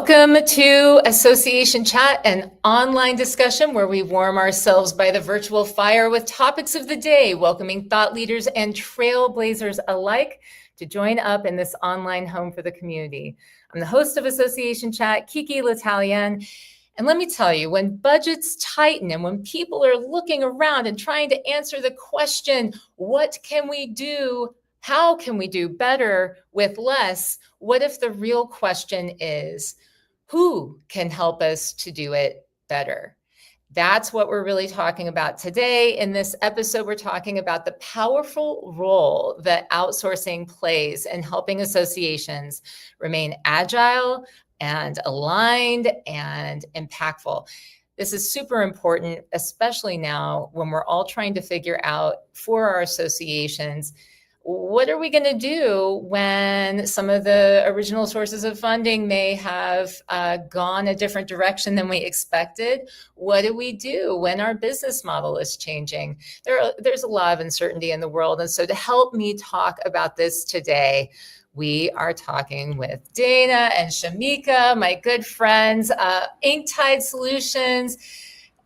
Welcome to Association Chat, an online discussion where we warm ourselves by the virtual fire with topics of the day, welcoming thought leaders and trailblazers alike to join up in this online home for the community. I'm the host of Association Chat, KiKi L'Italien. And let me tell you, when budgets tighten and when people are looking around and trying to answer the question, what can we do? How can we do better with less? What if the real question is, who can help us to do it better? That's what we're really talking about today. In this episode, we're talking about the powerful role that outsourcing plays in helping associations remain agile and aligned and impactful. This is super important, especially now when we're all trying to figure out for our associations, what are we going to do when some of the original sources of funding may have gone a different direction than we expected? What do we do when our business model is changing? There's a lot of uncertainty in the world. And so to help me talk about this today, we are talking with Dana and Shameka, my good friends, Inktide Solutions,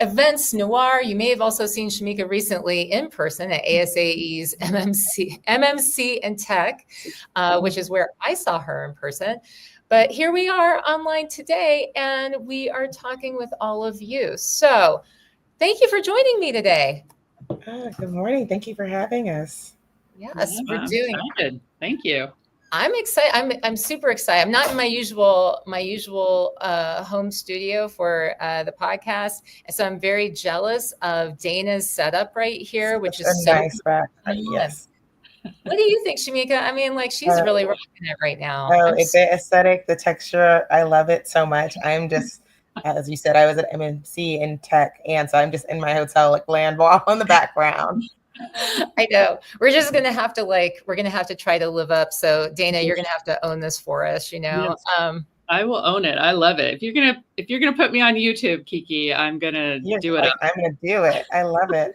EventsNoire. You may have also seen Shameka recently in person at ASAE's MMC and Tech, which is where I saw her in person. But here we are online today, and we are talking with all of you. So thank you for joining me today. Good morning. Thank you for having us. Yes, we're doing it. Thank you. I'm excited. I'm super excited. I'm not in my usual home studio for the podcast, and so I'm very jealous of Dana's setup right here, which is so nice. Yes. What do you think, Shameka? I mean, like, she's really rocking it right now. It's the aesthetic, the texture. I love it so much. I'm just, as you said, I was at MMC in Tech, and so I'm just in my hotel, like land wall in the background. I know. We're just going to have to try to live up. So Dana, you're going to have to own this for us, you know? Yes. I will own it. I love it. If you're going to put me on YouTube, KiKi, I'm going to do it. I'm going to do it. I love it.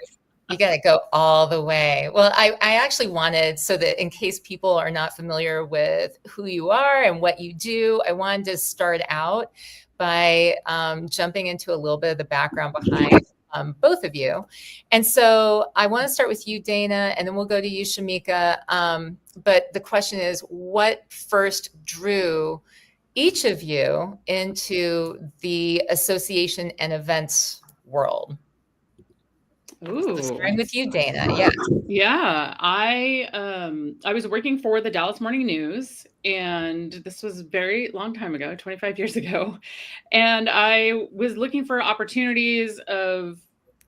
You got to go all the way. Well, I actually wanted, so that in case people are not familiar with who you are and what you do, I wanted to start out by jumping into a little bit of the background behind both of you. And so I want to start with you, Dana, and then we'll go to you, Shameka. But the question is, what first drew each of you into the association and events world? Ooh. So starting with you, Dana. Yeah. Yeah. I was working for the Dallas Morning News, and this was a very long time ago, 25 years ago. And I was looking for opportunities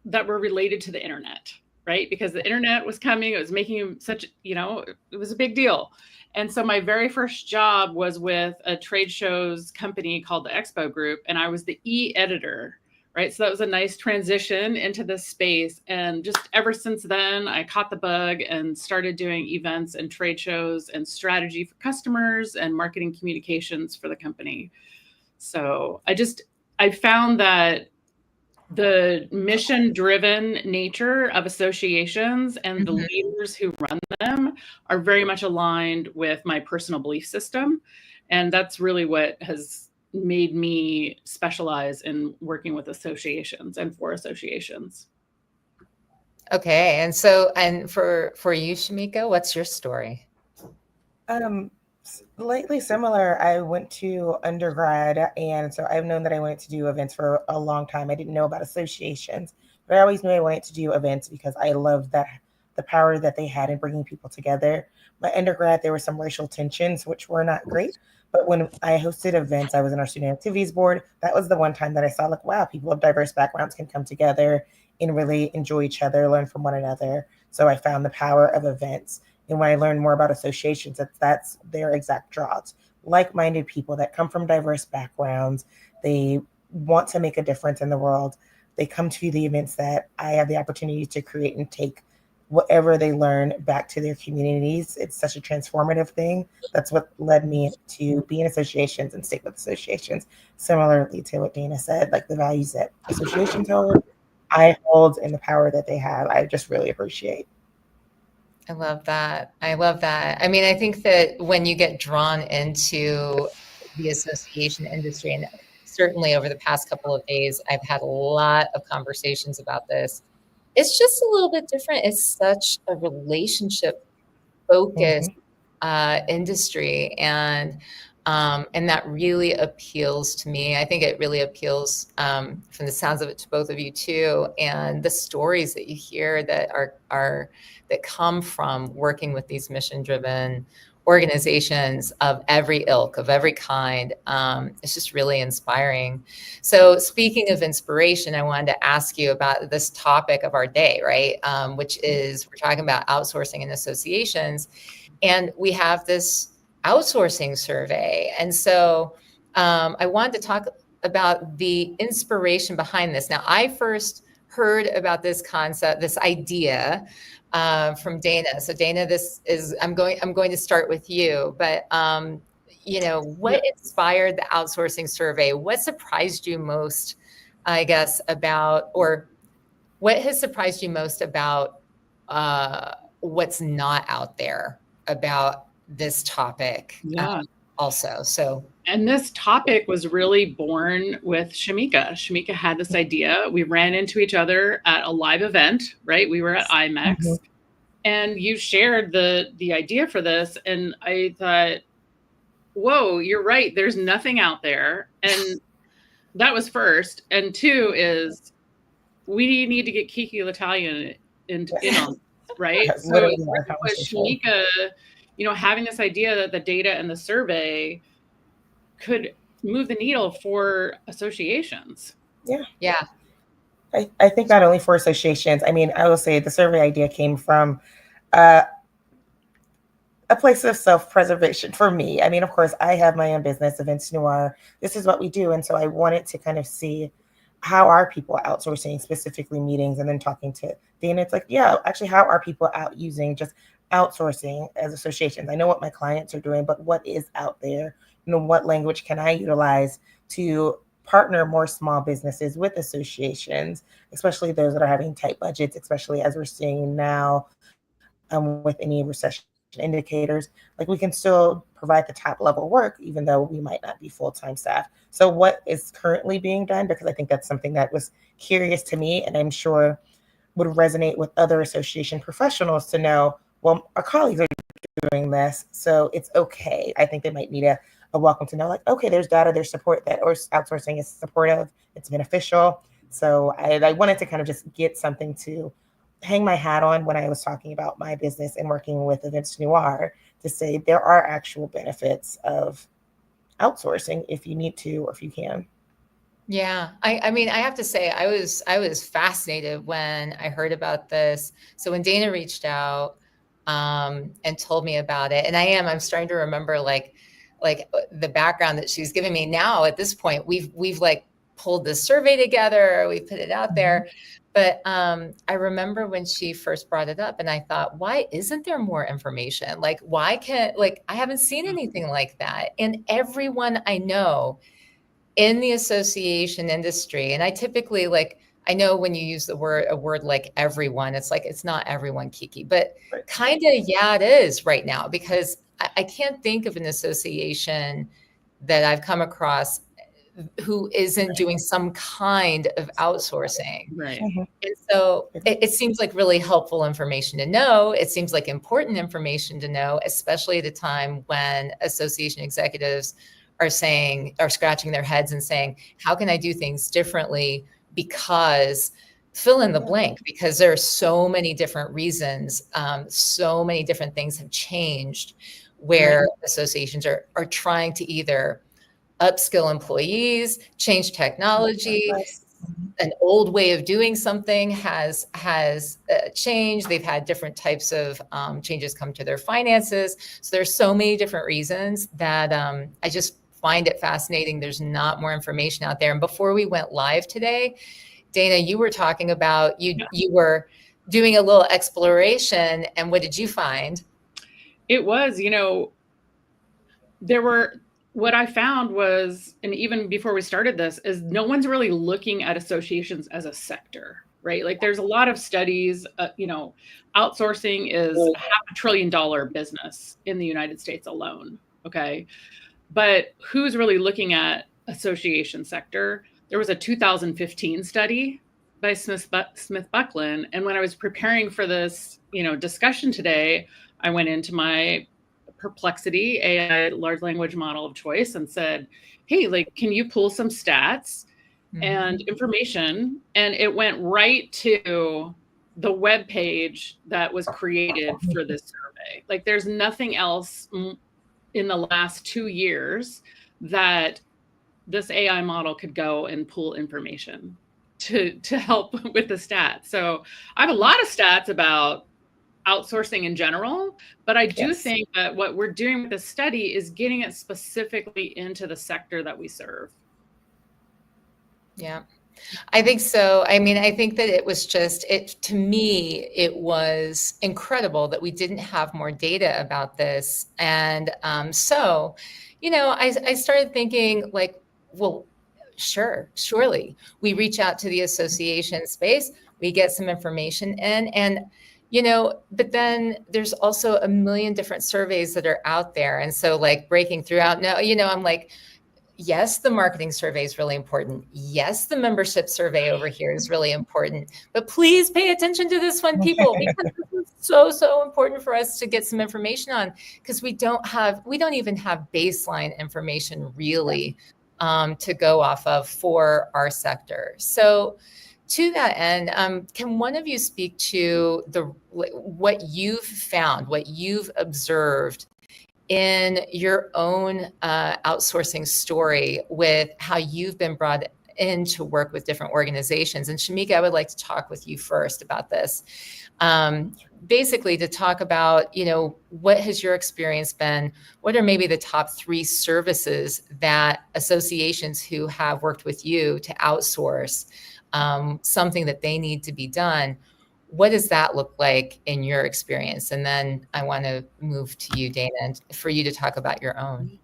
that were related to the internet, right? Because the internet was coming, it was making such, it was a big deal. And so my very first job was with a trade shows company called the Expo Group, and I was the e-editor. Right. So that was a nice transition into this space. And just ever since then, I caught the bug and started doing events and trade shows and strategy for customers and marketing communications for the company. So I found that the mission-driven nature of associations and the leaders who run them are very much aligned with my personal belief system. And that's really what has made me specialize in working with associations and for associations. Okay. And so, and for you, Shameka, what's your story? Slightly similar. I went to undergrad, and so I've known that I wanted to do events for a long time. I didn't know about associations, but I always knew I wanted to do events because I loved the power that they had in bringing people together. My undergrad, there were some racial tensions, which were not great. But when I hosted events, I was in our student activities board. That was the one time that I saw, like, wow, people of diverse backgrounds can come together and really enjoy each other, learn from one another. So I found the power of events. And when I learned more about associations, that's their exact draws. Like-minded people that come from diverse backgrounds. They want to make a difference in the world. They come to the events that I have the opportunity to create and take whatever they learn back to their communities. It's such a transformative thing. That's what led me to be in associations and stick with associations. Similarly to what Dana said, like the values that associations hold, I hold, and the power that they have, I just really appreciate. I love that. I mean, I think that when you get drawn into the association industry. And certainly over the past couple of days, I've had a lot of conversations about this. It's just a little bit different. It's such a relationship focused industry, and that really appeals to me. I think it really appeals, from the sounds of it, to both of you too. And the stories that you hear that that come from working with these mission-driven organizations of every ilk, of every kind, it's just really inspiring. So, speaking of inspiration, I wanted to ask you about this topic of our day, right? Which is, we're talking about outsourcing and associations, and we have this outsourcing survey. And so I wanted to talk about the inspiration behind this. Now, I first heard about this concept, this idea, from Dana. So Dana, I'm going to start with you, but what inspired the outsourcing survey? What surprised you most, I guess, or what has surprised you most about what's not out there about this topic? Also. So, and this topic was really born with Shameka. Shameka had this idea. We ran into each other at a live event, right? We were at IMEX, and you shared the idea for this, and I thought, whoa, you're right. There's nothing out there. And that was first. And two is, we need to get KiKi L'Italien in on, right? So it was Shameka, having this idea that the data and the survey could move the needle for associations. Yeah. I think not only for associations. I mean, I will say the survey idea came from a place of self-preservation for me. I mean, of course, I have my own business, EventsNoire. This is what we do. And so I wanted to kind of see, how are people outsourcing, specifically meetings, and then talking to Dana. It's like, yeah, actually, how are people out using just outsourcing as associations? I know what my clients are doing, but what is out there? What language can I utilize to partner more small businesses with associations, especially those that are having tight budgets, especially as we're seeing now with any recession indicators. Like, we can still provide the top level work, even though we might not be full-time staff. So what is currently being done? Because I think that's something that was curious to me, and I'm sure would resonate with other association professionals to know, well, our colleagues are doing this, so it's okay. I think they might need a welcome to know, like, okay, there's data, there's support, that or outsourcing is supportive, it's beneficial. So I wanted to kind of just get something to hang my hat on when I was talking about my business and working with EventsNoire, to say there are actual benefits of outsourcing if you need to, or if you can. Yeah. I mean, I have to say, I was fascinated when I heard about this. So when Dana reached out and told me about it, and I'm starting to remember like the background that she's giving me now. At this point, we've like pulled this survey together, we put it out there. But I remember when she first brought it up, and I thought, why isn't there more information? Like, why can't, like, I haven't seen anything like that. And everyone I know in the association industry, and I typically, like, I know when you use a word like everyone, it's like, it's not everyone, KiKi, but kind of, yeah, it is right now, because I can't think of an association that I've come across who isn't doing some kind of outsourcing. Right. And so it seems like really helpful information to know. It seems like important information to know, especially at a time when association executives are scratching their heads and saying, how can I do things differently? Because fill in the blank, because there are so many different reasons, so many different things have changed where associations are trying to either upskill employees, change technology. An old way of doing something has changed. They've had different types of changes come to their finances. So there's so many different reasons that I just find it fascinating. There's not more information out there. And before we went live today, Dana, you were talking about you were doing a little exploration, and what did you find? It was, what I found was, and even before we started this, is no one's really looking at associations as a sector, right? Like, there's a lot of studies, outsourcing is a $500 billion business in the United States alone. Okay. But who's really looking at association sector? There was a 2015 study by Smith Buckland. And when I was preparing for this, discussion today, I went into my Perplexity AI large language model of choice and said, hey, can you pull some stats and information? And it went right to the web page that was created for this survey. There's nothing else in the last 2 years that this AI model could go and pull information to help with the stats. So I have a lot of stats about outsourcing in general, but I do think that what we're doing with this study is getting it specifically into the sector that we serve. Yeah, I think so. I mean, I think that it was to me, it was incredible that we didn't have more data about this. And so, I started thinking well, surely we reach out to the association space, we get some information in, and but then there's also a million different surveys that are out there. And so breaking through out now, I'm like, yes, the marketing survey is really important. Yes, the membership survey over here is really important, but please pay attention to this one, people, because this is so important for us to get some information on, because we don't even have baseline information really to go off of for our sector. So to that end, can one of you speak to what you've found, what you've observed in your own outsourcing story with how you've been brought in to work with different organizations? And Shameka, I would like to talk with you first about this. Basically to talk about, what has your experience been? What are maybe the top 3 services that associations who have worked with you to outsource something that they need to be done? What does that look like in your experience? And then I want to move to you, Dana, for you to talk about your own.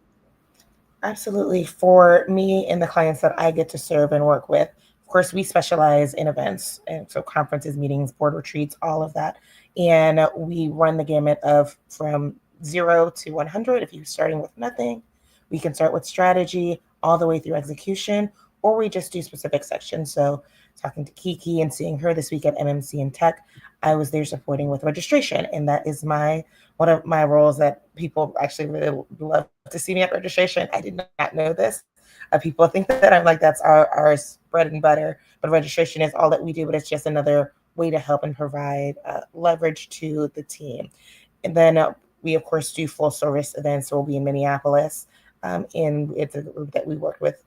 Absolutely. For me and the clients that I get to serve and work with, of course, we specialize in events. And so conferences, meetings, board retreats, all of that. And we run the gamut of from 0 to 100. If you're starting with nothing, we can start with strategy all the way through execution, or we just do specific sections. So talking to KiKi and seeing her this week at MMC in Tech, I was there supporting with registration. And that is one of my roles that people actually really love to see me at registration. I did not know this. People think that I'm that's our bread and butter, but registration is all that we do, but it's just another way to help and provide leverage to the team. And then we, of course, do full service events. So we'll be in Minneapolis, and it's a group that we worked with,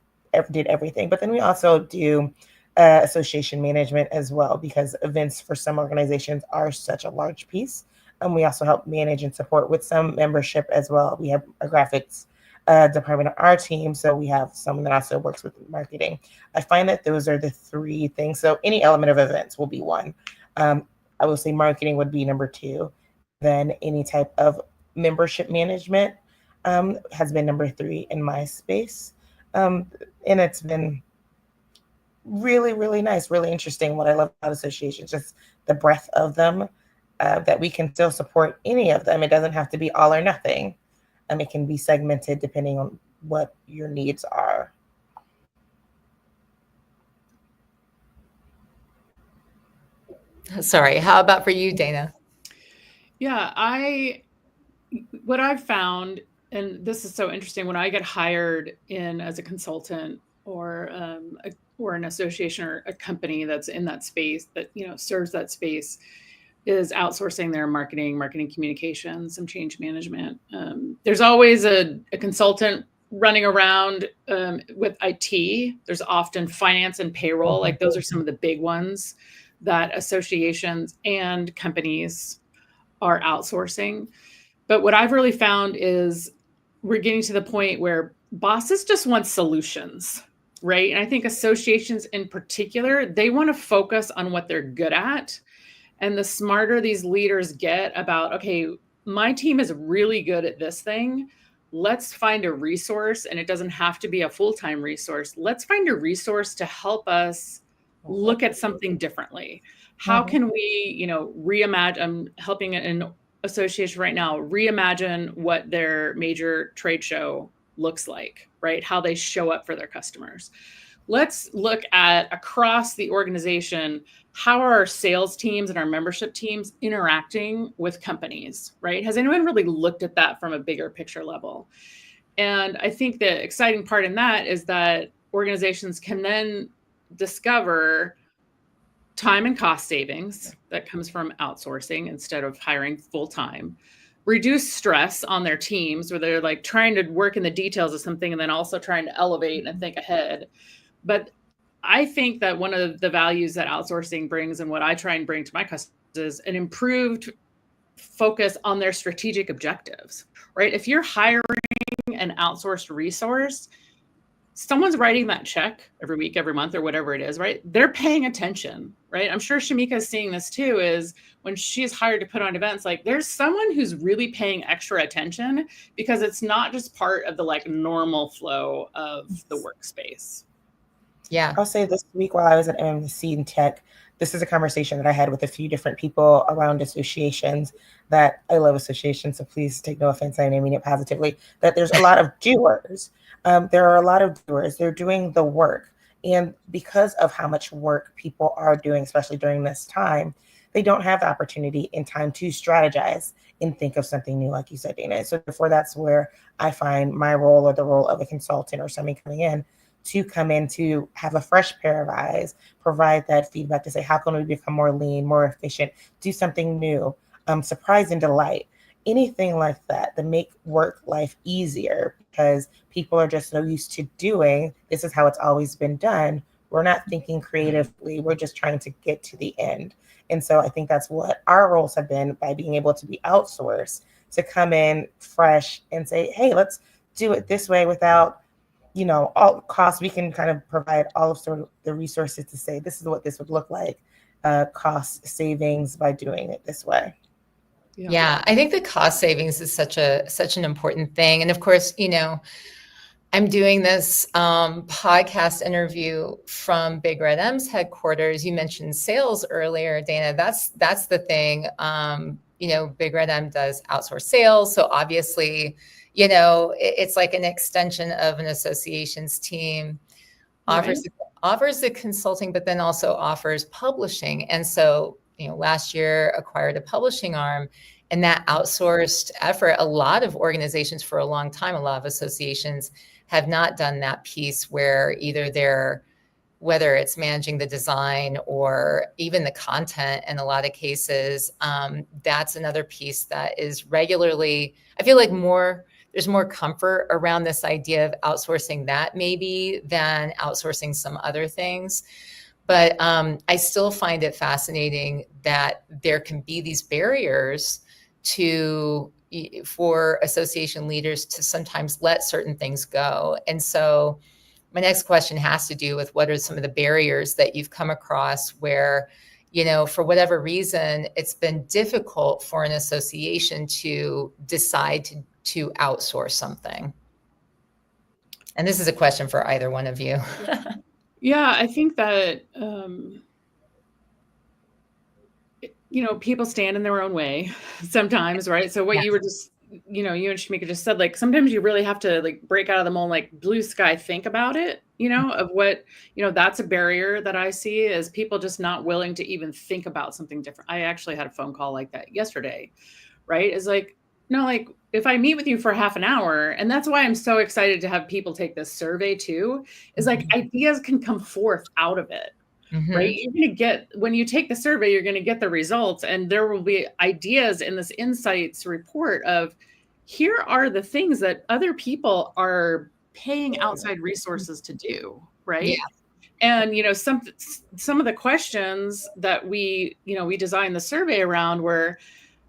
did everything. But then we also do association management as well, because events for some organizations are such a large piece. And we also help manage and support with some membership as well. We have a graphics department on our team, so we have someone that also works with marketing. I find that those are the 3 things. So any element of events will be 1. I will say marketing would be number 2. Then any type of membership management has been number 3 in my space. And it's been really, really nice, really interesting. What I love about associations, just the breadth of them, that we can still support any of them. It doesn't have to be all or nothing. It can be segmented depending on what your needs are. Sorry, how about for you, Dana? Yeah, what I've found, and this is so interesting, when I get hired in as a consultant or an association or a company that's in that space that serves that space, is outsourcing their marketing communications, some change management. There's always a consultant running around with IT. There's often finance and payroll. Those are some of the big ones that associations and companies are outsourcing. But what I've really found is we're getting to the point where bosses just want solutions, right? And I think associations in particular, they want to focus on what they're good at. And the smarter these leaders get about, okay, my team is really good at this thing. Let's find a resource, and it doesn't have to be a full-time resource. Let's find a resource to help us look at something differently. How can we, reimagine? I'm helping an association right now reimagine what their major trade show looks like, right? How they show up for their customers. Let's look at across the organization, how are our sales teams and our membership teams interacting with companies, right? Has anyone really looked at that from a bigger picture level? And I think the exciting part in that is that organizations can then discover time and cost savings that comes from outsourcing instead of hiring full time, reduce stress on their teams where they're like trying to work in the details of something and then also trying to elevate and think ahead. But I think that one of the values that outsourcing brings and what I try and bring to my customers is an improved focus on their strategic objectives, right? If you're hiring an outsourced resource, someone's writing that check every week, every month, or whatever it is, right? They're paying attention, right? I'm sure Shameka is seeing this too, is when she's hired to put on events, like there's someone who's really paying extra attention because it's not just part of the like normal flow of the workspace. Yeah. I'll say this week while I was at MMC in tech, this is a conversation that I had with a few different people around associations that I love associations. So please take no offense. I mean it positively, that there's a lot of doers. There are a lot of doers. They're doing the work. And because of how much work people are doing, especially during this time, they don't have the opportunity in time to strategize and think of something new, like you said, Dana. So therefore, that's where I find my role or the role of a consultant or somebody coming in to come in to have a fresh pair of eyes, provide that feedback to say, how can we become more lean, more efficient, do something new, surprise and delight, anything like that make work life easier, because people are just so used to doing, this is how it's always been done. We're not thinking creatively. We're just trying to get to the end. And so I think that's what our roles have been by being able to be outsourced, to come in fresh and say, hey, let's do it this way without, all costs. We can kind of provide all of sort of the resources to say, this is what this would look like, cost savings by doing it this way. Yeah, I think the cost savings is such an important thing. And of course, I'm doing this podcast interview from Big Red M's headquarters. You mentioned sales earlier, Dana. That's the thing. Big Red M does outsource sales. So obviously, it's like an extension of an association's team, offers the consulting, but then also offers publishing. And so, last year acquired a publishing arm, and that outsourced effort, a lot of organizations for a long time, a lot of associations have not done that piece where either whether it's managing the design or even the content in a lot of cases, that's another piece that is regularly, I feel like there's more comfort around this idea of outsourcing that maybe than outsourcing some other things. But I still find it fascinating that there can be these barriers for association leaders to sometimes let certain things go. And so my next question has to do with what are some of the barriers that you've come across where, for whatever reason, it's been difficult for an association to decide to outsource something. And this is a question for either one of you. Yeah, I think that, people stand in their own way sometimes, right? So what you were just, you and Shameka just said, like, sometimes you really have to like break out of the mold, like blue sky, think about it, of what, that's a barrier that I see is people just not willing to even think about something different. I actually had a phone call like that yesterday, right? It's like, no, like if I meet with you for half an hour, and that's why I'm so excited to have people take this survey too, is like ideas can come forth out of it. Mm-hmm. Right? You're going to get, when you take the survey, you're going to get the results, and there will be ideas in this insights report of here are the things that other people are paying outside resources to do. Right. Yeah. And, some of the questions that we designed the survey around were,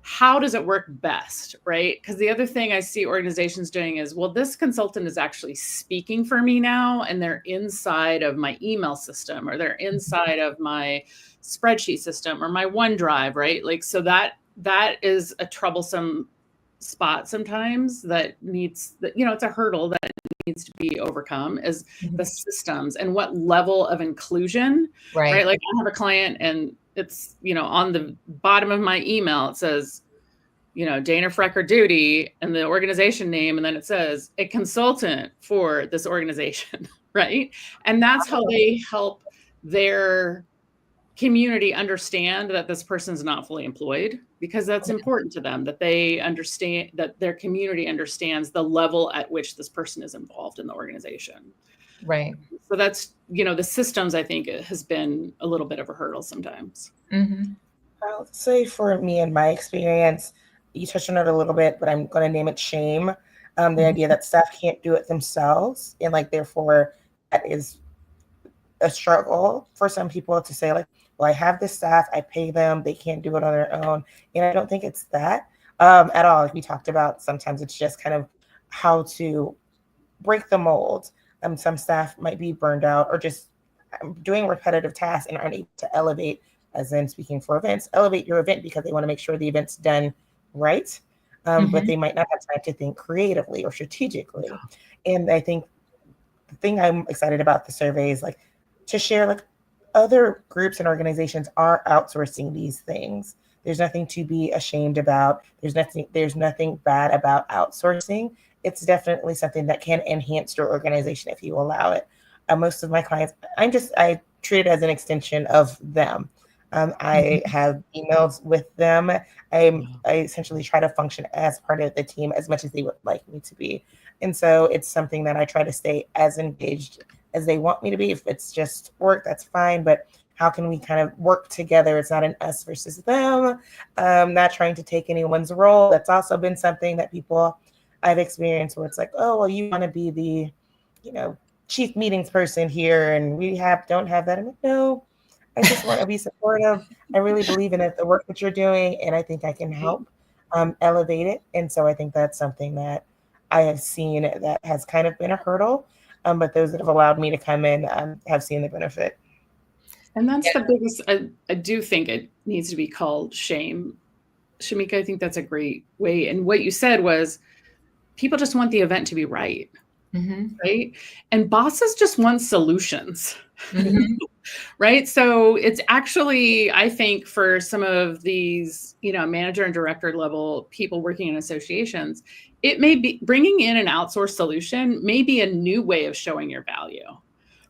how does it work best, right? Because the other thing I see organizations doing is, well, this consultant is actually speaking for me now, and they're inside of my email system, or they're inside of my spreadsheet system or my OneDrive, right? Like, so that is a troublesome spot sometimes that needs that, it's a hurdle that needs to be overcome, is the systems and what level of inclusion, right? Like I have a client and it's, on the bottom of my email, it says, Dana Freker Doody and the organization name, and then it says a consultant for this organization, right? And that's how they help their community understand that this person's not fully employed, because that's important to them, that they understand, that their community understands the level at which this person is involved in the organization. Right. So that's, the systems, I think, it has been a little bit of a hurdle sometimes. Mm-hmm. I'll say for me and my experience, you touched on it a little bit, but I'm going to name it shame. The idea that staff can't do it themselves, and therefore that is a struggle for some people to say well, I have this staff, I pay them, they can't do it on their own. And I don't think it's that at all. Like we talked about, sometimes it's just kind of how to break the mold. Some staff might be burned out or just doing repetitive tasks and aren't able to elevate, as in speaking for events, elevate your event because they want to make sure the event's done right. But they might not have time to think creatively or strategically. And I think the thing I'm excited about the survey is to share other groups and organizations are outsourcing these things. There's nothing to be ashamed about. There's nothing bad about outsourcing. It's definitely something that can enhance your organization if you allow it. Most of my clients, I treat it as an extension of them. I have emails with them. I essentially try to function as part of the team as much as they would like me to be. And so it's something that I try to stay as engaged as they want me to be. If it's just work, that's fine. But how can we kind of work together? It's not an us versus them. Not trying to take anyone's role. That's also been something that people I've experienced where it's oh, well, you want to be the, chief meetings person here, and we don't have that. I'm no, I just want to be supportive. I really believe in it, the work that you're doing, and I think I can help elevate it. And so I think that's something that I have seen that has kind of been a hurdle. But those that have allowed me to come in have seen the benefit. And that's the biggest, I do think it needs to be called shame. Shameka, I think that's a great way. And what you said was people just want the event to be right. Right. And bosses just want solutions. Right. So it's actually, I think for some of these, manager and director level people working in associations, it may be bringing in an outsourced solution may be a new way of showing your value.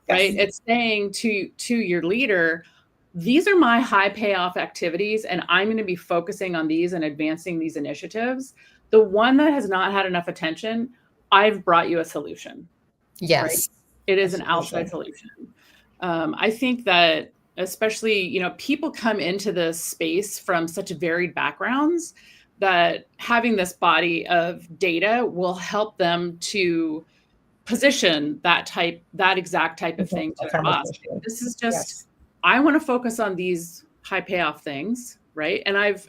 Right. It's saying to your leader, these are my high payoff activities, and I'm going to be focusing on these and advancing these initiatives. The one that has not had enough attention, I've brought you a solution. Yes. Right? It is an outside solution. I think that especially, people come into this space from such varied backgrounds that having this body of data will help them to position that exact type of thing to their boss. This is just, I want to focus on these high payoff things, right? And I've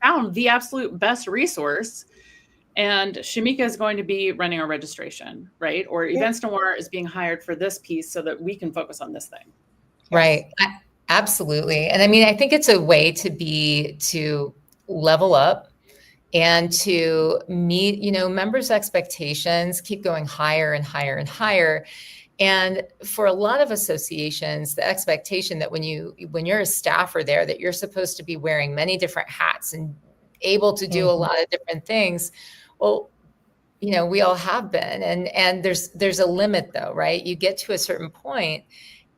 found the absolute best resource. And Shameka is going to be running our registration, right? Or EventsNoire is being hired for this piece so that we can focus on this thing. Right. Absolutely. And I mean, I think it's a way to level up and to meet, members' expectations, keep going higher and higher and higher. And for a lot of associations, the expectation that when you're a staffer there, that you're supposed to be wearing many different hats and able to do a lot of different things. Well, we all have been, and there's a limit though, right? You get to a certain point,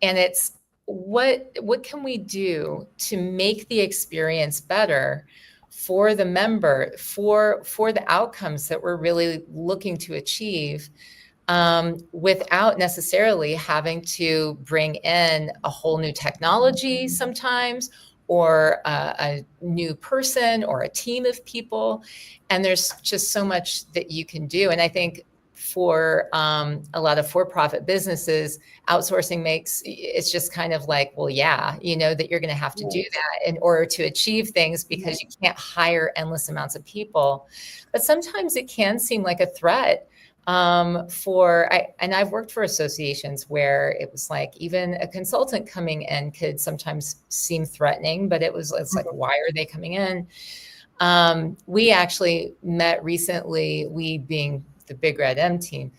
and it's what can we do to make the experience better for the member, for the outcomes that we're really looking to achieve, without necessarily having to bring in a whole new technology sometimes, or a new person or a team of people. And there's just so much that you can do. And I think for a lot of for-profit businesses, outsourcing it's just kind of well, yeah, that you're going to have to do that in order to achieve things, because you can't hire endless amounts of people. But sometimes it can seem like a threat. And I've worked for associations where it was even a consultant coming in could sometimes seem threatening, but it's why are they coming in? We actually met recently, we being the Big Red M team,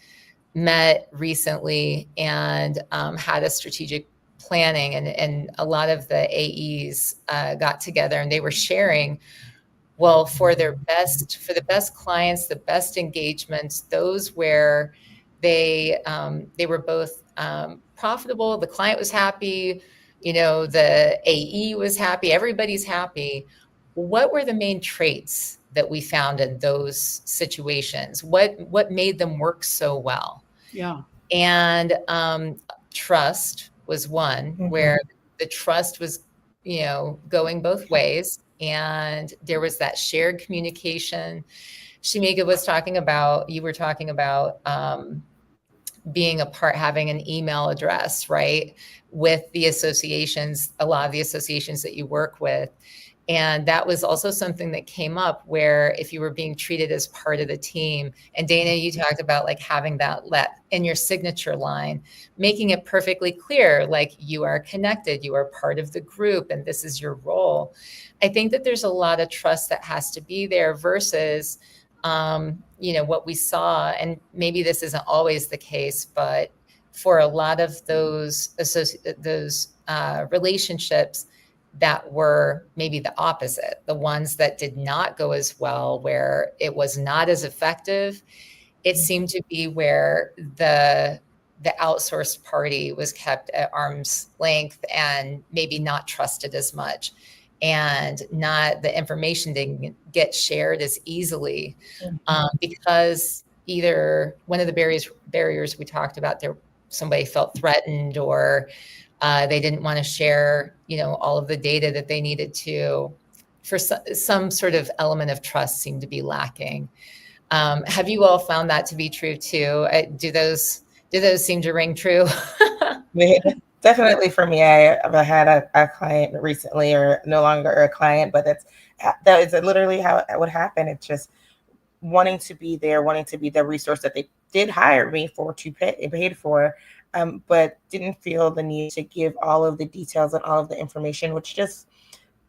met recently and had a strategic planning, and a lot of the AEs got together, and they were sharing Well, for the best clients, the best engagements, those where they were both profitable, the client was happy, the AE was happy, everybody's happy. What were the main traits that we found in those situations? What made them work so well? Yeah. And trust was one, where the trust was, going both ways. And there was that shared communication. Shameka was talking about, you were talking about being a part, having an email address, right? With the associations, a lot of the associations that you work with. And that was also something that came up where if you were being treated as part of the team, and Dana, you talked about like having that in your signature line, making it perfectly clear, like you are connected, you are part of the group, and this is your role. I think that there's a lot of trust that has to be there versus, what we saw, and maybe this isn't always the case, but for a lot of those relationships, that were maybe the opposite, the ones that did not go as well, where it was not as effective. It seemed to be where the outsourced party was kept at arm's length and maybe not trusted as much, and not the information didn't get shared as easily, because either one of the barriers we talked about, there somebody felt threatened, or they didn't want to share, all of the data that they needed to. For some sort of element of trust seemed to be lacking. Have you all found that to be true too? Do those seem to ring true? Definitely for me. I've had a client recently, or no longer a client, but that is literally how it would happen. It's just wanting to be there, wanting to be the resource that they did hire me for, to paid for, but didn't feel the need to give all of the details and all of the information, which just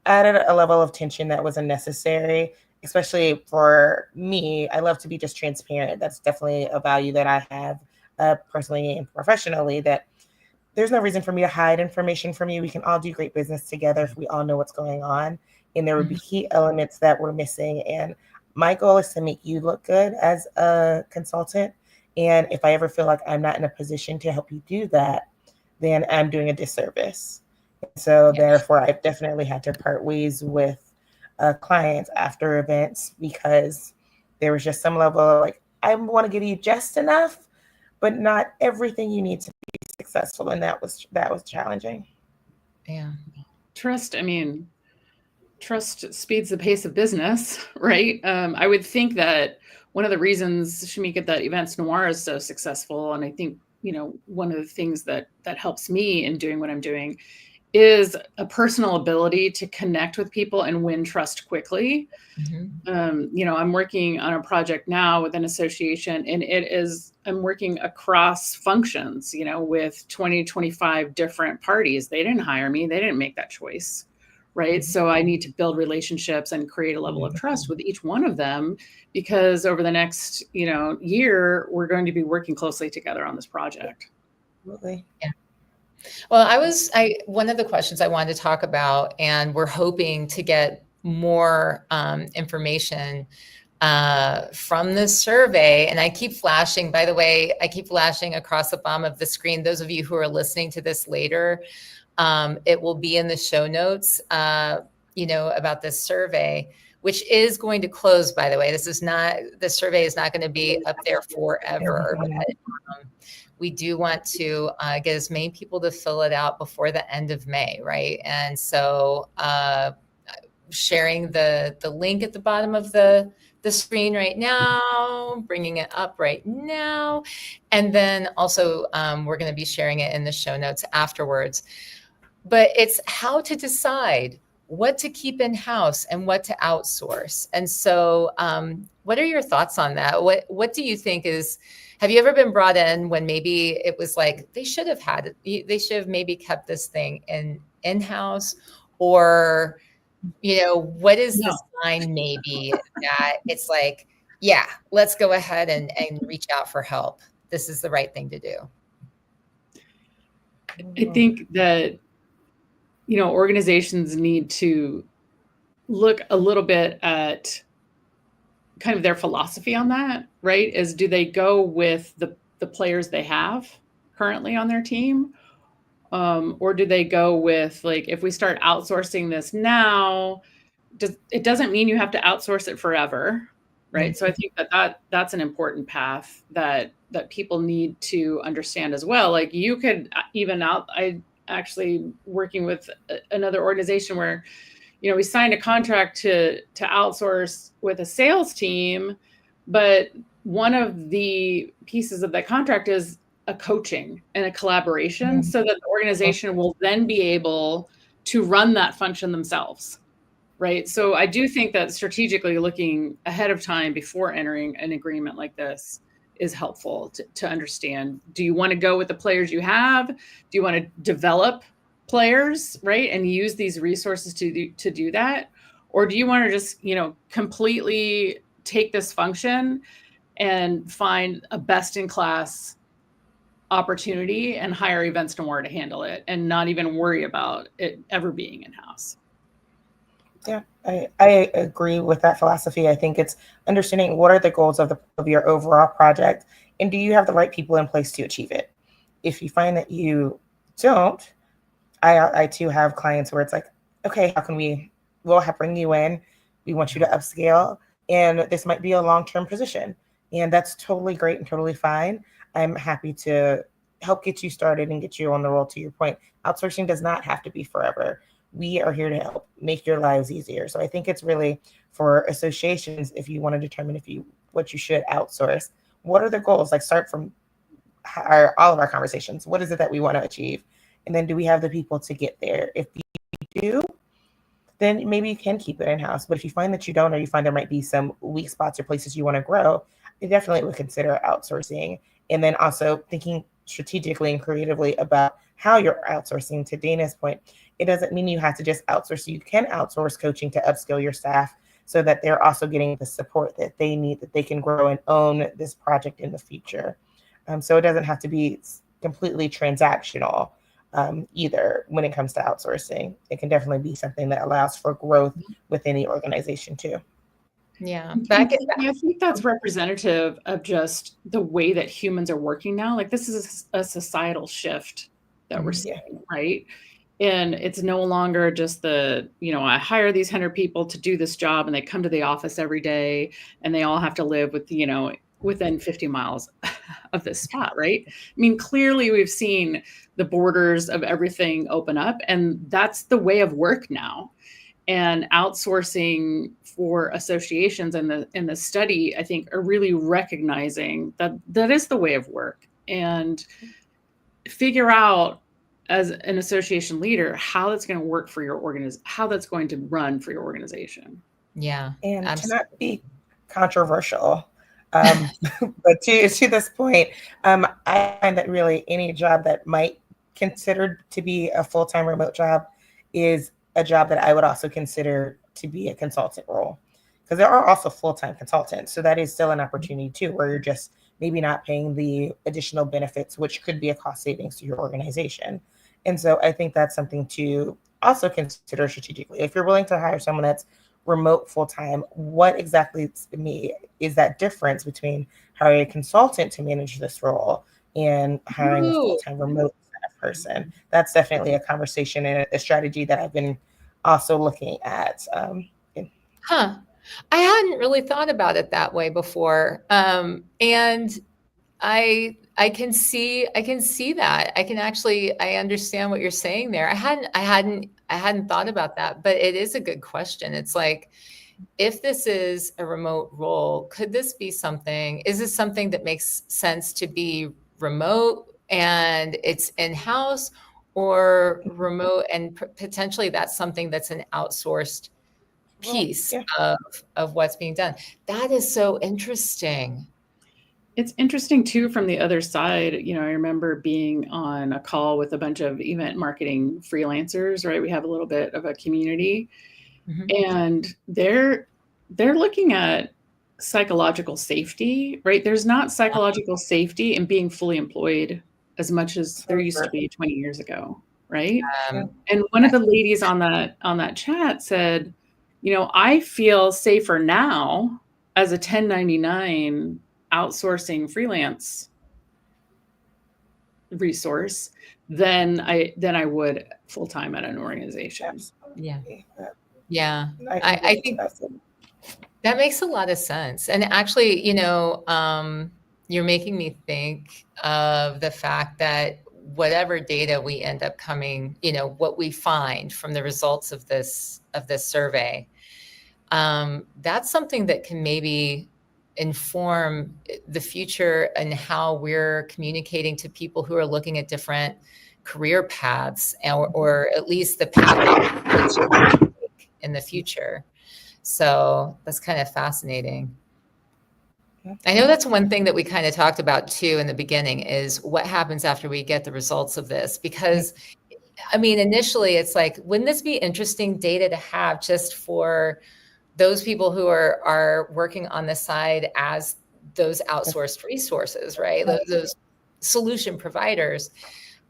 added a level of tension that was unnecessary, especially for me. I love to be just transparent. That's definitely a value that I have personally and professionally, that there's no reason for me to hide information from you. We can all do great business together if we all know what's going on. And there would be key elements that we're missing. And my goal is to make you look good as a consultant. And if I ever feel like I'm not in a position to help you do that, then I'm doing a disservice. So therefore, I've definitely had to part ways with clients after events, because there was just some level of like, I want to give you just enough, but not everything you need to be successful. And that was challenging. Yeah. Trust speeds the pace of business, right? I would think that one of the reasons, Shameka, that EventsNoire is so successful, and I think, one of the things that helps me in doing what I'm doing, is a personal ability to connect with people and win trust quickly. I'm working on a project now with an association, and I'm working across functions, with 20, 25 different parties. They didn't hire me. They didn't make that choice. Right. So I need to build relationships and create a level of trust with each one of them, because over the next, year, we're going to be working closely together on this project. Absolutely. Yeah. Well, one of the questions I wanted to talk about, and we're hoping to get more information from this survey. And I keep flashing, by the way, across the bottom of the screen. Those of you who are listening to this later, it will be in the show notes, about this survey, which is going to close, by the way. The survey is not going to be up there forever. But, we do want to get as many people to fill it out before the end of May, right? And so sharing the link at the bottom of the screen right now, bringing it up right now. And then also we're going to be sharing it in the show notes afterwards. But it's how to decide what to keep in-house and what to outsource. And so what are your thoughts on that? What do you think have you ever been brought in when maybe it was like, they should have maybe kept this thing in-house? Or, what is the sign maybe that it's like, yeah, let's go ahead and reach out for help. This is the right thing to do. I think that, organizations need to look a little bit at kind of their philosophy on that, right? Is do they go with the players they have currently on their team? Or do they go with, like, if we start outsourcing this now, it doesn't mean you have to outsource it forever, right? So I think that's an important path that people need to understand as well. Like, you could I actually working with another organization where, we signed a contract to outsource with a sales team, but one of the pieces of that contract is a coaching and a collaboration, so that the organization will then be able to run that function themselves. Right. So I do think that strategically looking ahead of time before entering an agreement like this is helpful to understand. Do you want to go with the players you have? Do you want to develop players, right, and use these resources to do that? Or do you want to just, completely take this function and find a best-in-class opportunity and hire EventsNoire to handle it and not even worry about it ever being in-house? Yeah, I agree with that philosophy. I think it's understanding what are the goals of your overall project, and do you have the right people in place to achieve it? If you find that you don't, I too have clients where it's like, okay, how can we'll bring you in. We want you to upscale, and this might be a long-term position, and that's totally great and totally fine. I'm happy to help get you started and get you on the roll. To your point, outsourcing does not have to be forever. We are here to help make your lives easier. So I think it's really for associations, if you want to determine what you should outsource, what are the goals? Like, start from all of our conversations. What is it that we want to achieve? And then do we have the people to get there? If you do, then maybe you can keep it in-house. But if you find that you don't, or you find there might be some weak spots or places you want to grow, I definitely would consider outsourcing. And then also thinking strategically and creatively about how you're outsourcing. To Dana's point, it doesn't mean you have to just outsource. You can outsource coaching to upskill your staff so that they're also getting the support that they need, that they can grow and own this project in the future. So it doesn't have to be completely transactional either when it comes to outsourcing. It can definitely be something that allows for growth within the organization too. Yeah. I think that's representative of just the way that humans are working now. Like, this is a societal shift that we're seeing, right? And it's no longer just I hire these 100 people to do this job, and they come to the office every day, and they all have to live with, within 50 miles of this spot, right? I mean, clearly we've seen the borders of everything open up, and that's the way of work now. And outsourcing for associations in the study, I think, are really recognizing that is the way of work, and figure out as an association leader how that's going to work for your organization, how that's going to run for your organization. Yeah. And absolutely. To not be controversial, but to this point, I find that really any job that might considered to be a full-time remote job is a job that I would also consider to be a consultant role, because there are also full-time consultants. So that is still an opportunity too, where you're just maybe not paying the additional benefits, which could be a cost savings to your organization. And so I think that's something to also consider strategically. If you're willing to hire someone that's remote full-time, what exactly to me is that difference between hiring a consultant to manage this role and hiring a full-time remote person? That's definitely a conversation and a strategy that I've been also looking at. I hadn't really thought about it that way before. And I can see that. I understand what you're saying there. I hadn't thought about that, but it is a good question. It's like, if this is a remote role, is this something that makes sense to be remote and it's in-house, or remote and potentially that's something that's an outsourced piece of what's being done? That is so interesting. It's interesting too from the other side. I remember being on a call with a bunch of event marketing freelancers, right? We have a little bit of a community, and they're looking at psychological safety, right? There's not psychological safety in being fully employed as much as there used to be 20 years ago, right? And one of the ladies on that chat said, I feel safer now as a 1099 outsourcing freelance resource than I would full time at an organization. Absolutely. Yeah. I can I relate to think that. that makes a lot of sense. And actually, you're making me think of the fact that whatever data we end up coming, what we find from the results of this survey, that's something that can maybe inform the future and how we're communicating to people who are looking at different career paths, or at least the path they should take in the future. So that's kind of fascinating. I know that's one thing that we kind of talked about too in the beginning, is what happens after we get the results of this, because I mean, initially it's like, wouldn't this be interesting data to have just for those people who are working on the side as those outsourced resources, right? Those solution providers.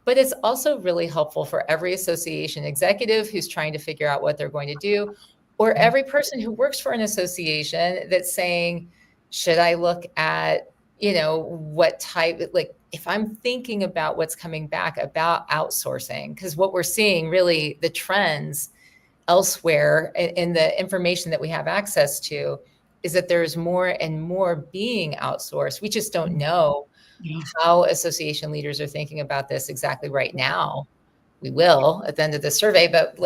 But it's also really helpful for every association executive who's trying to figure out what they're going to do, or every person who works for an association that's saying, should I look at, what type, like if I'm thinking about what's coming back about outsourcing, because what we're seeing really, the trends elsewhere in the information that we have access to, is that there's more and more being outsourced. We just don't know how association leaders are thinking about this exactly right now. We will at the end of the survey, but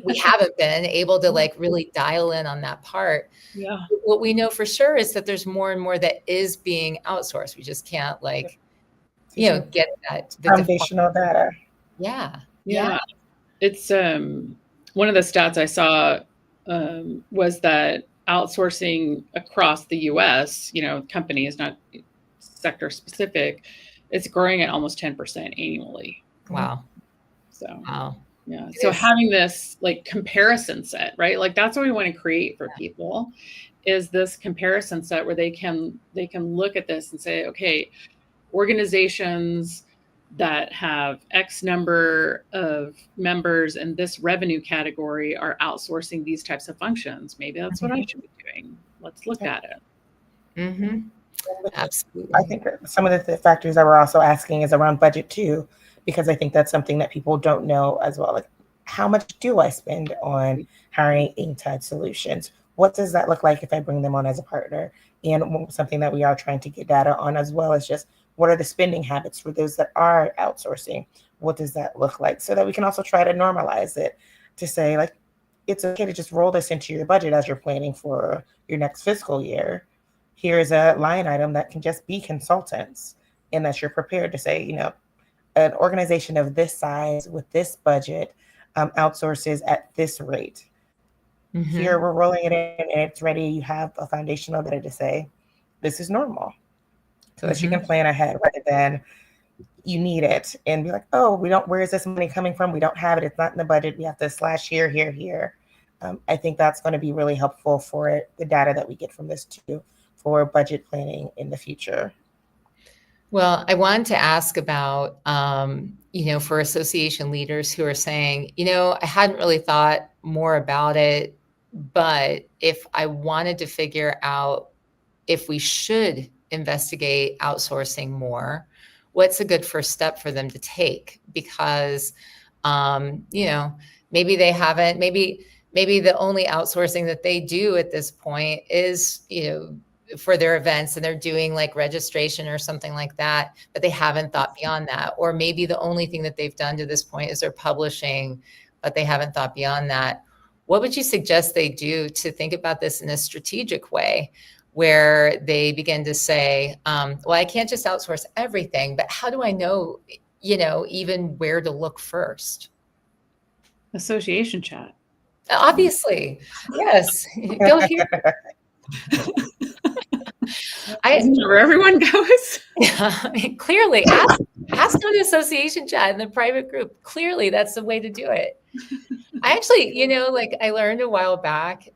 we haven't been able to really dial in on that part. Yeah. What we know for sure is that there's more and more that is being outsourced. We just can't get that foundational data. Yeah. It's one of the stats I saw was that outsourcing across the US, companies, not sector specific, it's growing at almost 10% annually. Wow. So wow. Yeah. So having this comparison set, right? That's what we want to create for people, is this comparison set where they can look at this and say, okay, organizations that have X number of members in this revenue category are outsourcing these types of functions. Maybe that's what I should be doing. Let's look at it. Mm-hmm. Absolutely. I think some of the factors that we're also asking is around budget too, because I think that's something that people don't know as well. Like, how much do I spend on hiring Inktide Solutions? What does that look like if I bring them on as a partner? And something that we are trying to get data on as well is just, what are the spending habits for those that are outsourcing? What does that look like? So that we can also try to normalize it, to say it's okay to just roll this into your budget as you're planning for your next fiscal year. Here's a line item that can just be consultants, and that you're prepared to say, an organization of this size with this budget outsources at this rate. Mm-hmm. Here we're rolling it in and it's ready. You have a foundational data to say this is normal, so that you can plan ahead, rather than you need it and be like, oh, where is this money coming from? We don't have it. It's not in the budget. We have to slash here, here, here. I think that's going to be really helpful for the data that we get from this too, for budget planning in the future. Well, I wanted to ask about, for association leaders who are saying, I hadn't really thought more about it, but if I wanted to figure out if we should investigate outsourcing more, what's a good first step for them to take? Because, maybe they haven't, maybe the only outsourcing that they do at this point is, for their events, and they're doing registration or something like that, but they haven't thought beyond that. Or maybe the only thing that they've done to this point is they're publishing, but they haven't thought beyond that. What would you suggest they do to think about this in a strategic way, where they begin to say, well, I can't just outsource everything, but how do I know, even where to look first? Association chat. Obviously. Yes. Go here. Isn't that where everyone goes? Yeah, clearly, ask on association chat in the private group. Clearly, that's the way to do it. I actually, I learned a while back.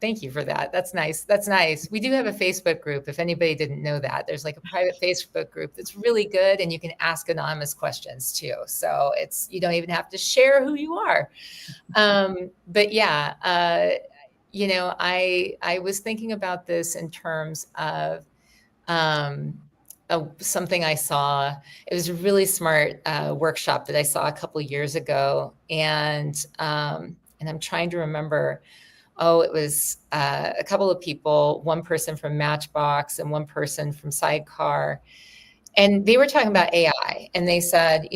Thank you for that. That's nice. That's nice. We do have a Facebook group. If anybody didn't know that, there's a private Facebook group that's really good, and you can ask anonymous questions too. So you don't even have to share who you are. But yeah, I was thinking about this in terms of something I saw. It was a really smart workshop that I saw a couple of years ago, and I'm trying to remember. Oh, it was a couple of people, one person from Matchbox and one person from Sidecar, and they were talking about AI, and they said,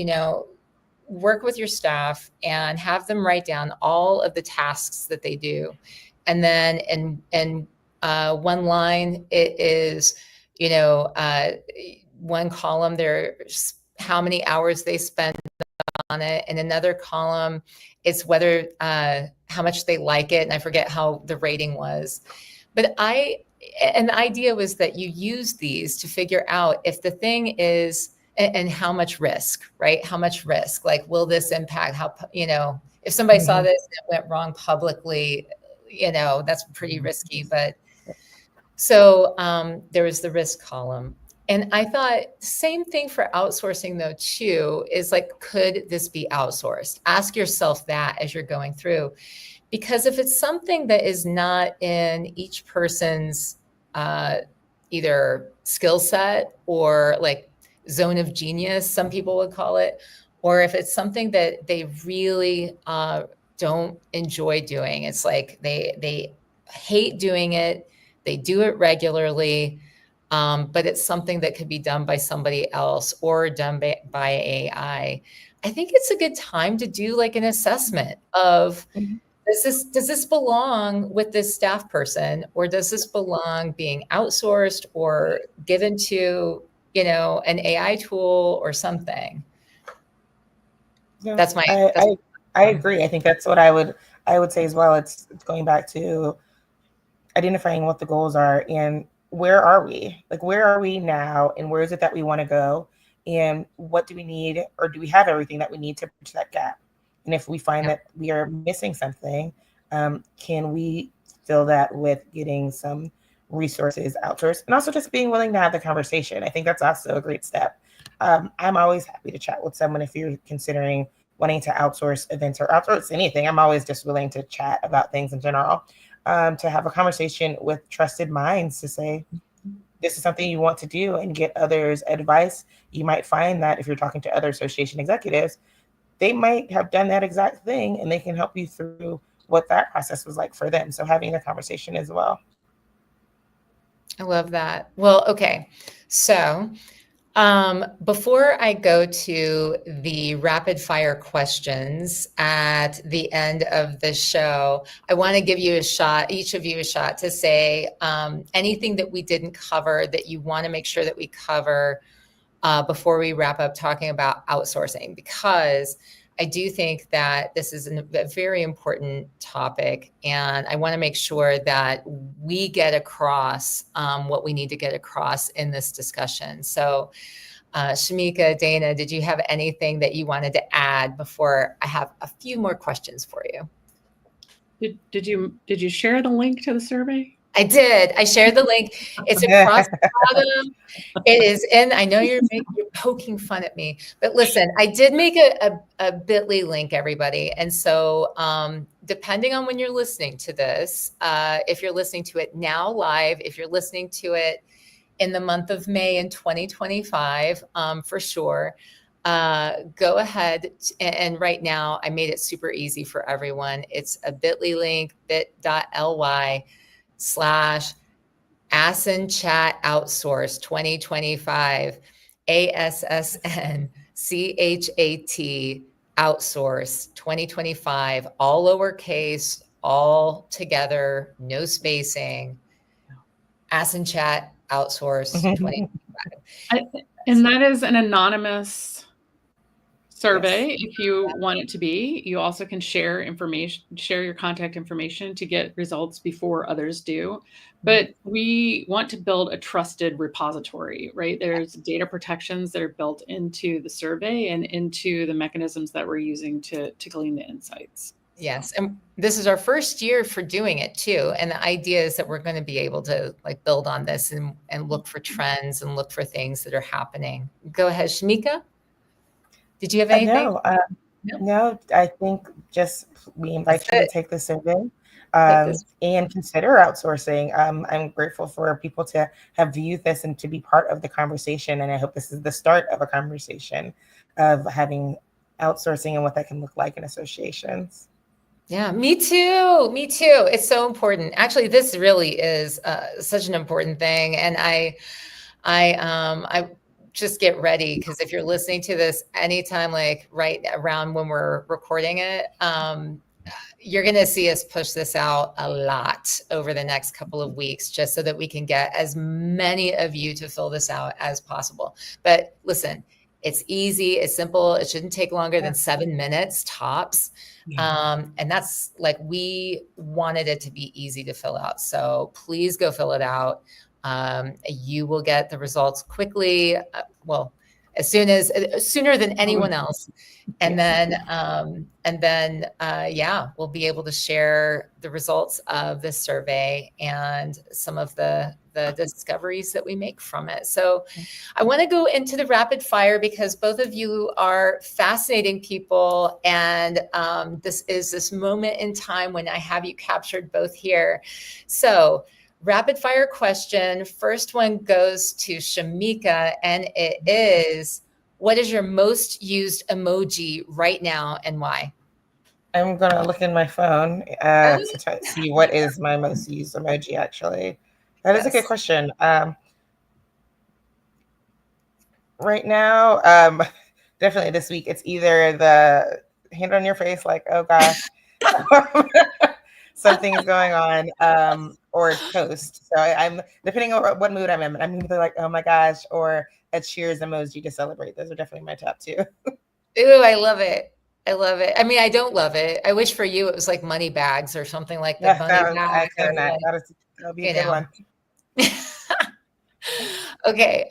work with your staff and have them write down all of the tasks that they do. And then in one line, it is, one column, there's how many hours they spend on it. And another column, it's whether, how much they like it. And I forget how the rating was. But and the idea was that you use these to figure out if the thing is, and how much risk, right? How much risk? Like, will this impact how, if somebody saw this and it went wrong publicly, that's pretty risky. But so there was the risk column. And I thought same thing for outsourcing though, too, is like, could this be outsourced? Ask yourself that as you're going through. Because if it's something that is not in each person's either skill set or like zone of genius, some people would call it, or if it's something that they really don't enjoy doing, it's like they hate doing it, they do it regularly, but it's something that could be done by somebody else or done by AI. I think it's a good time to do like an assessment of, does this belong with this staff person, or does this belong being outsourced or given to, an AI tool or something? Yeah, That's my. I agree. I think that's what I would say as well. It's going back to identifying what the goals are and where are we? Like, where are we now, and where is it that we want to go, and what do we need, or do we have everything that we need to bridge that gap? And if we find that we are missing something, can we fill that with getting some resources outsourced, and also just being willing to have the conversation? I think that's also a great step. I'm always happy to chat with someone if you're considering wanting to outsource events or outsource anything. I'm always just willing to chat about things in general, to have a conversation with trusted minds to say, this is something you want to do, and get others' advice. You might find that if you're talking to other association executives, they might have done that exact thing, and they can help you through what that process was like for them. So having a conversation as well. I love that. Well, okay. So before I go to the rapid fire questions at the end of the show, I want to give you a shot, each of you a shot, to say anything that we didn't cover that you want to make sure that we cover before we wrap up talking about outsourcing, because I do think that this is a very important topic, and I want to make sure that we get across what we need to get across in this discussion. So Shameka, Dana, did you have anything that you wanted to add before I have a few more questions for you? Did you share the link to the survey? I did. I shared the link. It's across the bottom. It is in. I know you're poking fun at me, but listen, I did make a bit.ly link, everybody. And so depending on when you're listening to this, if you're listening to it now live, if you're listening to it in the month of May in 2025, for sure, go ahead. And right now, I made it super easy for everyone. It's a bit.ly link, bit.ly/ASN Chat Outsource 2025, ASSN CHAT Outsource 2025, all lowercase, all together, no spacing. ASN Chat Outsource 2025. And that is an anonymous survey. Yes. If you want it to be, you also can share your contact information to get results before others do. But we want to build a trusted repository, right? There's data protections that are built into the survey and into the mechanisms that we're using to glean the insights. Yes. And this is our first year for doing it too. And the idea is that we're going to be able to like build on this and look for trends and look for things that are happening. Go ahead, Shameka. Did you have anything? No, I think we invite you to take the survey. Take this. And consider outsourcing. I'm grateful for people to have viewed this and to be part of the conversation. And I hope this is the start of a conversation of having outsourcing and what that can look like in associations. Yeah, me too. Me too. It's so important. Actually, this really is such an important thing. And I just get ready, because if you're listening to this anytime, like right around when we're recording it, you're going to see us push this out a lot over the next couple of weeks, just so that we can get as many of you to fill this out as possible. But listen, it's easy, it's simple. It shouldn't take longer than 7 minutes tops. And that's like, we wanted it to be easy to fill out. So please go fill it out. You will get the results quickly. Well, sooner than anyone else. And then, yeah, we'll be able to share the results of this survey and some of the discoveries that we make from it. So I want to go into the rapid fire, because both of you are fascinating people. And this is this moment in time when I have you captured both here. So rapid fire question. First one goes to Shameka, and it is, what is your most used emoji right now and why? I'm going to look in my phone to try to see what is my most used emoji, actually. That is a good question. Right now, definitely this week, it's either the hand on your face, like, oh gosh, something is going on, or toast. So I'm, depending on what mood I'm in, I'm either like, oh my gosh, or a cheers emoji to celebrate. Those are definitely my top two. Ooh, I love it. I love it. I mean, I don't love it. I wish for you it was like money bags or something like the money bag. That'll be a good one. Okay.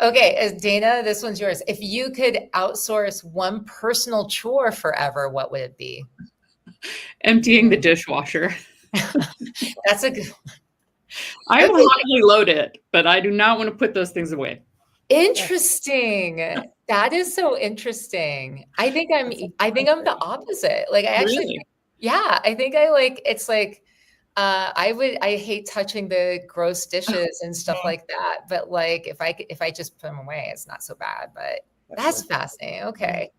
Dana, this one's yours. If you could outsource one personal chore forever, what would it be? Emptying the dishwasher. That's a good one. I will happily load it, but I do not want to put those things away. Interesting. That is so interesting. I think I'm the opposite. Like, I actually, Really? I think I like, it's like, I hate touching the gross dishes and stuff like that. But like, if I just put them away, it's not so bad. But that's fascinating. Okay.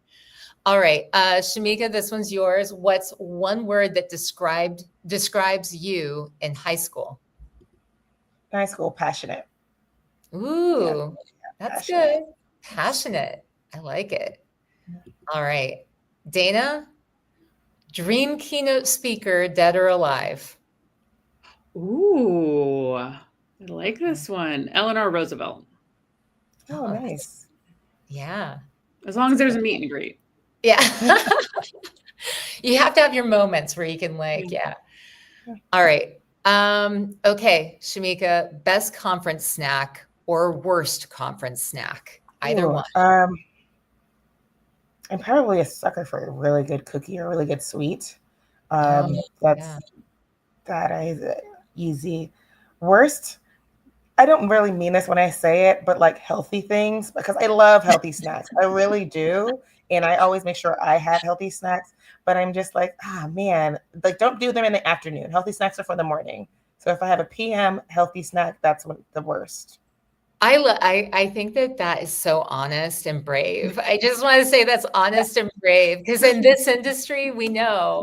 All right. Shameka, this one's yours. What's one word that describes you in high school? High school, passionate. Ooh, that's good. Passionate. I like it. All right. Dana, dream keynote speaker, dead or alive? Ooh, I like this one. Eleanor Roosevelt. Oh, nice. Yeah. As long as there's a meet and greet. Yeah. You have to have your moments where you can like, yeah. All right. Okay, Shameka, best conference snack or worst conference snack? Either one. I'm probably a sucker for a really good cookie or a really good sweet. That is easy. Worst, I don't really mean this when I say it, but like healthy things, because I love healthy snacks. I really do. And I always make sure I have healthy snacks, but I'm just like, man, like don't do them in the afternoon. Healthy snacks are for the morning. So if I have a PM healthy snack, that's the worst. I think that is so honest and brave. I just want to say that's honest and brave, because in this industry, we know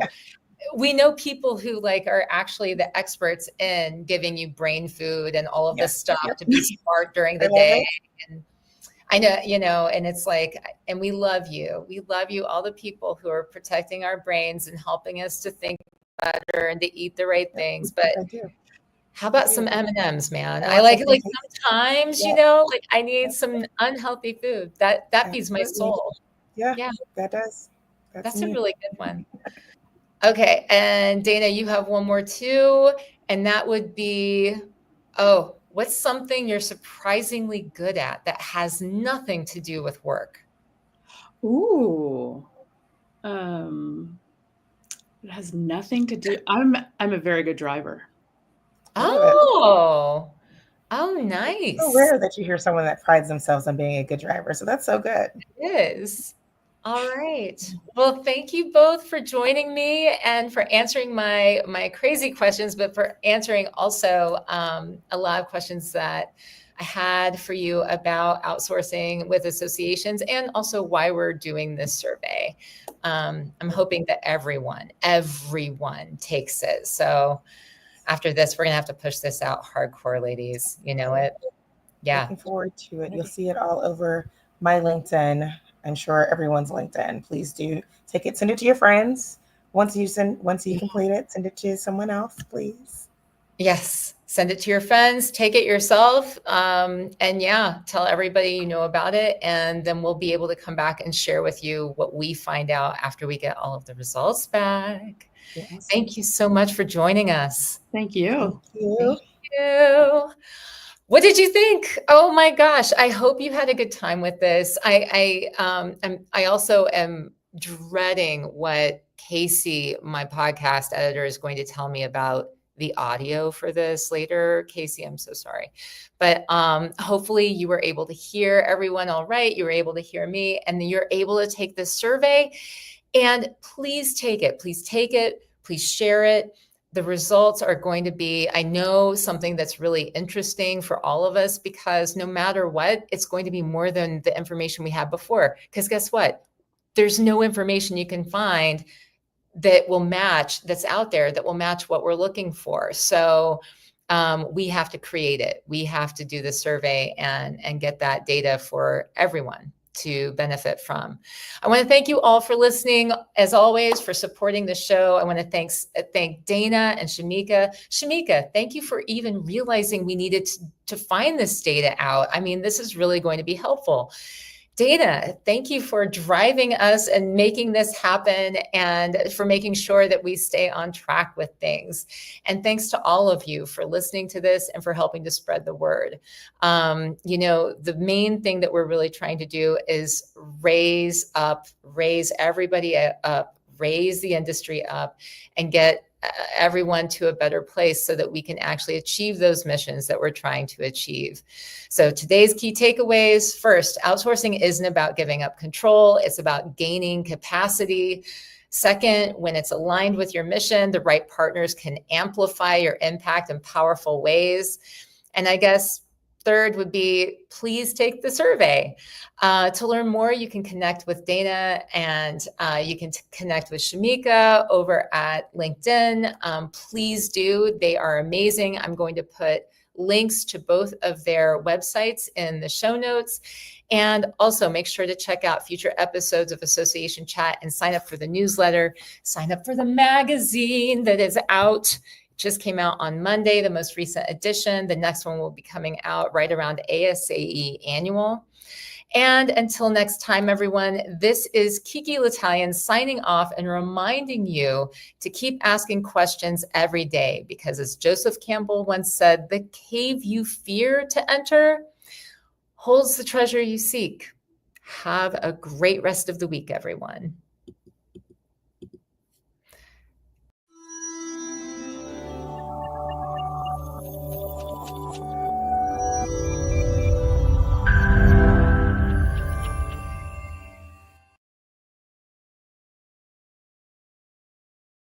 people who like are actually the experts in giving you brain food and all of this stuff to be smart during the day. And I know, and it's like, and we love you. We love you, all the people who are protecting our brains and helping us to think better and to eat the right things. But how about some M&Ms, man? I like sometimes, like I need some unhealthy food. That feeds my soul. Yeah, that does. That's a really good one. Okay. And Dana, you have one more too. And that would be, what's something you're surprisingly good at that has nothing to do with work? Ooh. It has nothing to do. I'm a very good driver. Oh, nice. It's so rare that you hear someone that prides themselves on being a good driver. So that's so good. It is. All right. Well, thank you both for joining me and for answering my crazy questions, but for answering also a lot of questions that I had for you about outsourcing with associations and also why we're doing this survey. I'm hoping that everyone takes it. So after this, we're going to have to push this out hardcore, ladies. You know it. Yeah. Looking forward to it. You'll see it all over my LinkedIn. I'm sure everyone's LinkedIn. Please do take it, send it to your friends. Once you complete it, send it to someone else, please. Yes. Send it to your friends, take it yourself. And yeah, tell everybody you know about it. And then we'll be able to come back and share with you what we find out after we get all of the results back. Yes. Thank you so much for joining us. Thank you. Thank you. Thank you. What did you think? Oh my gosh. I hope you had a good time with this. I also am dreading what Casey, my podcast editor, is going to tell me about the audio for this later. Casey, I'm so sorry. But hopefully you were able to hear everyone all right. You were able to hear me, and you're able to take this survey. And please take it. Please take it. Please share it. The results are going to be, I know, something that's really interesting for all of us, because no matter what, it's going to be more than the information we had before. Because guess what? There's no information you can find that will match, that's out there, that will match what we're looking for. So we have to create it. We have to do the survey and get that data for everyone to benefit from. I want to thank you all for listening, as always, for supporting the show. I want to thank Dana and Shameka. Shameka, thank you for even realizing we needed to find this data out. I mean, this is really going to be helpful. Dana, thank you for driving us and making this happen, and for making sure that we stay on track with things. And thanks to all of you for listening to this and for helping to spread the word. The main thing that we're really trying to do is raise everybody up, raise the industry up, and get everyone to a better place so that we can actually achieve those missions that we're trying to achieve. So today's key takeaways: first, outsourcing isn't about giving up control. It's about gaining capacity. Second, when it's aligned with your mission, the right partners can amplify your impact in powerful ways. And I guess third would be, please take the survey. To learn more, you can connect with Dana, and you can connect with Shameka over at LinkedIn. Please do. They are amazing. I'm going to put links to both of their websites in the show notes. And also make sure to check out future episodes of Association Chat and sign up for the newsletter, sign up for the magazine that is out. Just came out on Monday, the most recent edition. The next one will be coming out right around ASAE Annual. And until next time, everyone, this is KiKi L'Italien signing off and reminding you to keep asking questions every day, because as Joseph Campbell once said, the cave you fear to enter holds the treasure you seek. Have a great rest of the week, everyone.